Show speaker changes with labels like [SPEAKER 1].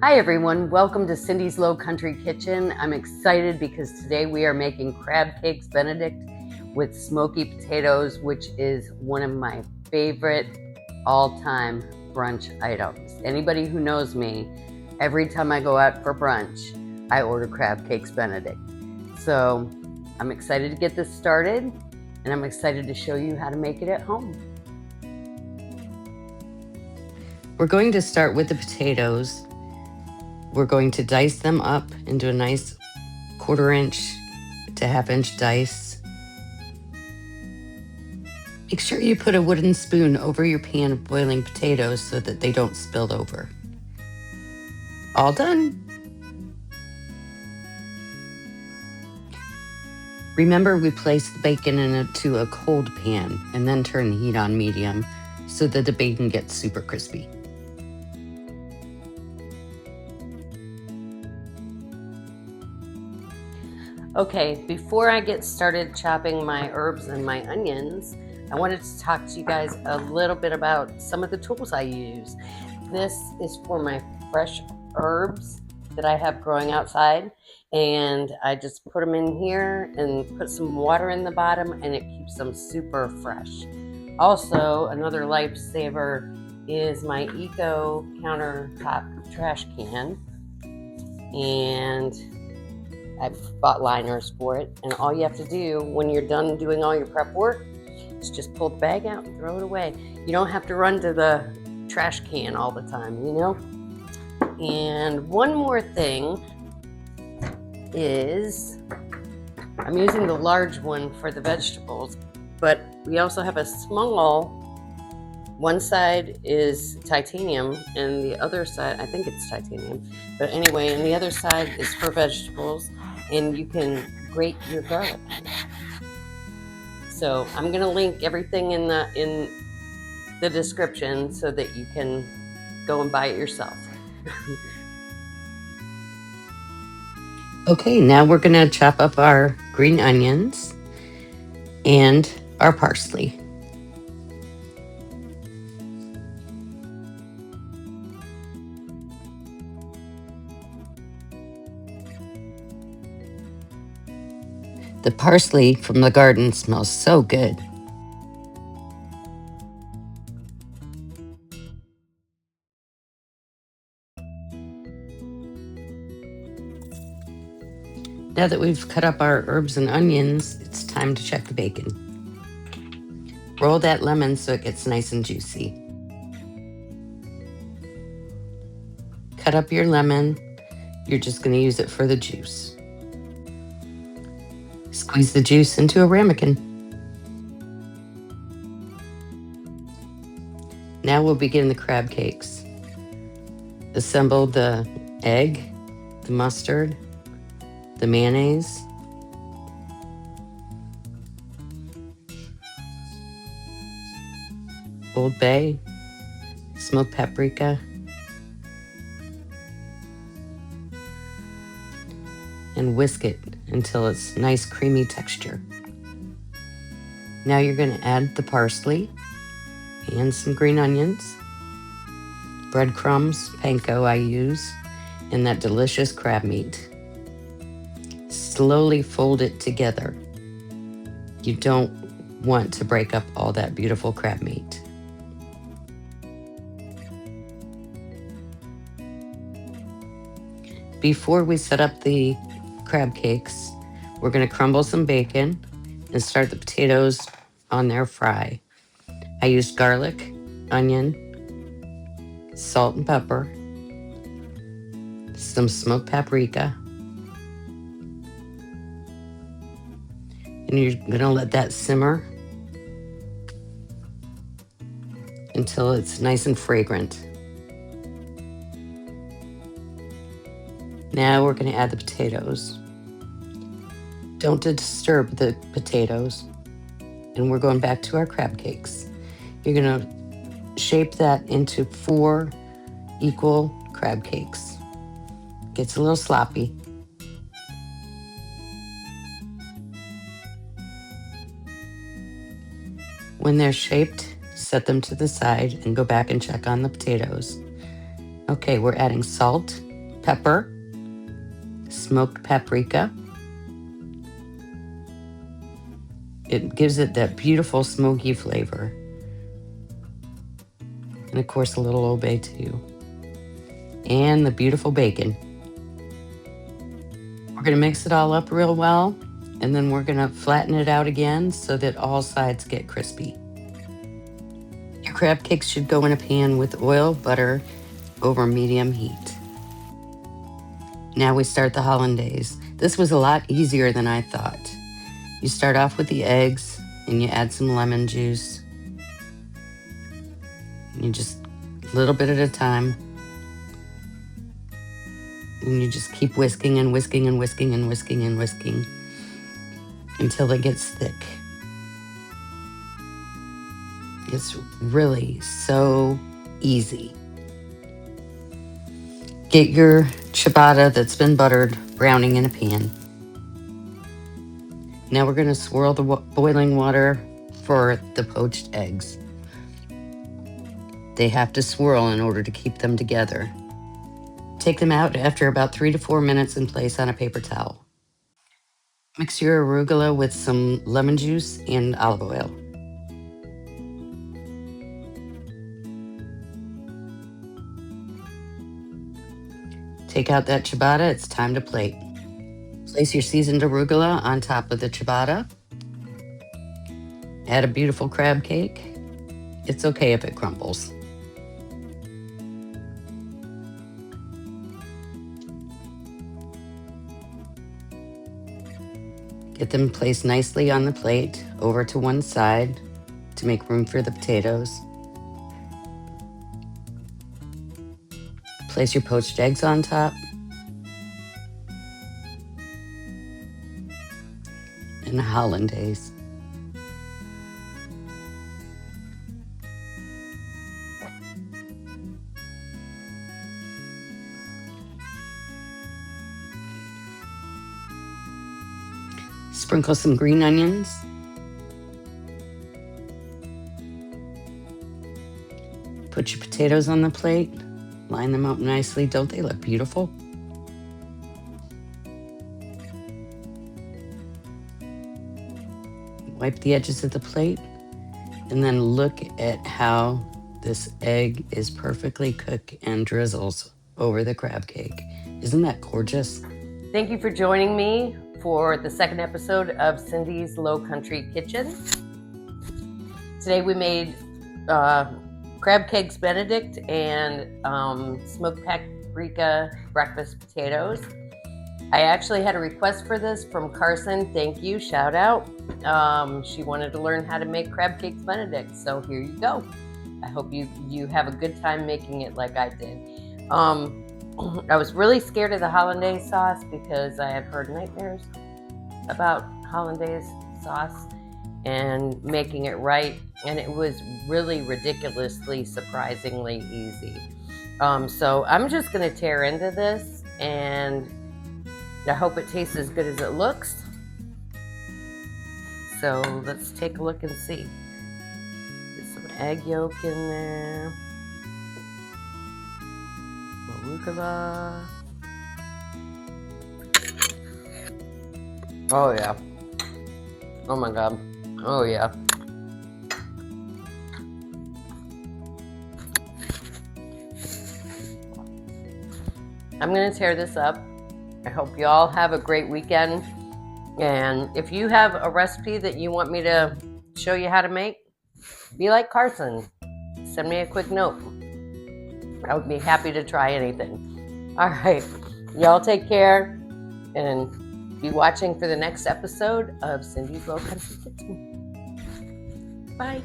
[SPEAKER 1] Hi everyone, welcome to Cindy's Lowcountry Kitchen. I'm excited because today we are making Crab Cakes Benedict with smoky potatoes, which is one of my favorite all-time brunch items. Anybody who knows me, every time I go out for brunch, I order Crab Cakes Benedict. So I'm excited to get this started, and I'm excited to show you how to make it at home. We're going to start with the potatoes. We're going to dice them up into a nice 1/4 inch to 1/2 inch dice. Make sure you put a wooden spoon over your pan of boiling potatoes so that they don't spill over. All done. Remember, we place the bacon into a cold pan and then turn the heat on medium so that the bacon gets super crispy. Okay, before I get started chopping my herbs and my onions, I wanted to talk to you guys a little bit about some of the tools I use. This is for my fresh herbs that I have growing outside, and I just put them in here and put some water in the bottom, and it keeps them super fresh. Also, another lifesaver is my Eco countertop trash can, and I've bought liners for it, and all you have to do when you're done doing all your prep work is just pull the bag out and throw it away. You don't have to run to the trash can all the time, you know? And one more thing is I'm using the large one for the vegetables, but we also have a small. One side is titanium and the other side, I think it's titanium, but anyway, and the other side is for vegetables, and you can grate your garlic. So I'm going to link everything in the description so that you can go and buy it yourself. Okay, now we're going to chop up our green onions and our parsley. The parsley from the garden smells so good. Now that we've cut up our herbs and onions, it's time to check the bacon. Roll that lemon so it gets nice and juicy. Cut up your lemon. You're just going to use it for the juice. Squeeze the juice into a ramekin. Now we'll begin the crab cakes. Assemble the egg, the mustard, the mayonnaise, Old Bay, smoked paprika, and whisk it until it's nice creamy texture. Now you're going to add the parsley and some green onions, breadcrumbs, panko I use, and that delicious crab meat. Slowly fold it together. You don't want to break up all that beautiful crab meat. Before we set up the crab cakes, we're going to crumble some bacon and start the potatoes on their fry. I used garlic, onion, salt and pepper, some smoked paprika, and you're going to let that simmer until it's nice and fragrant. Now we're going to add the potatoes. Don't disturb the potatoes. And we're going back to our crab cakes. You're going to shape that into 4 equal crab cakes. Gets a little sloppy. When they're shaped, set them to the side and go back and check on the potatoes. Okay, we're adding salt pepper, smoked paprika. It gives it that beautiful smoky flavor. And of course, a little Old Bay too. And the beautiful bacon. We're going to mix it all up real well, and then we're going to flatten it out again so that all sides get crispy. Your crab cakes should go in a pan with oil, butter over medium heat. Now we start the hollandaise. This was a lot easier than I thought. You start off with the eggs and you add some lemon juice. And you just a little bit at a time. And you just keep whisking and whisking and whisking and whisking and whisking until it gets thick. It's really so easy. Get your ciabatta that's been buttered browning in a pan. Now we're going to swirl the boiling water for the poached eggs. They have to swirl in order to keep them together. Take them out after about 3 to 4 minutes and place on a paper towel. Mix your arugula with some lemon juice and olive oil. Take out that ciabatta, it's time to plate. Place your seasoned arugula on top of the ciabatta. Add a beautiful crab cake. It's okay if it crumbles. Get them placed nicely on the plate over to one side to make room for the potatoes. Place your poached eggs on top. And the hollandaise. Sprinkle some green onions. Put your potatoes on the plate. Line them up nicely. Don't they look beautiful? Wipe the edges of the plate. And then look at how this egg is perfectly cooked and drizzles over the crab cake. Isn't that gorgeous? Thank you for joining me for the second episode of Cindy's Lowcountry Kitchen. Today we made Crab Cakes Benedict and smoked paprika breakfast potatoes. I actually had a request for this from Carson. Thank you, shout out. She wanted to learn how to make Crab Cakes Benedict, so here you go. I hope you have a good time making it like I did. I was really scared of the hollandaise sauce because I had heard nightmares about hollandaise sauce and making it right, and it was really ridiculously, surprisingly easy. So I'm just going to tear into this, and I hope it tastes as good as it looks. So let's take a look and see. Get some egg yolk in there. Arugula. Oh yeah. Oh my god. Oh yeah. I'm gonna tear this up. I hope you all have a great weekend. And if you have a recipe that you want me to show you how to make, be like Carson. Send me a quick note. I would be happy to try anything. All right. Y'all take care and be watching for the next episode of Cindy's Lowcountry Kitchen. Bye.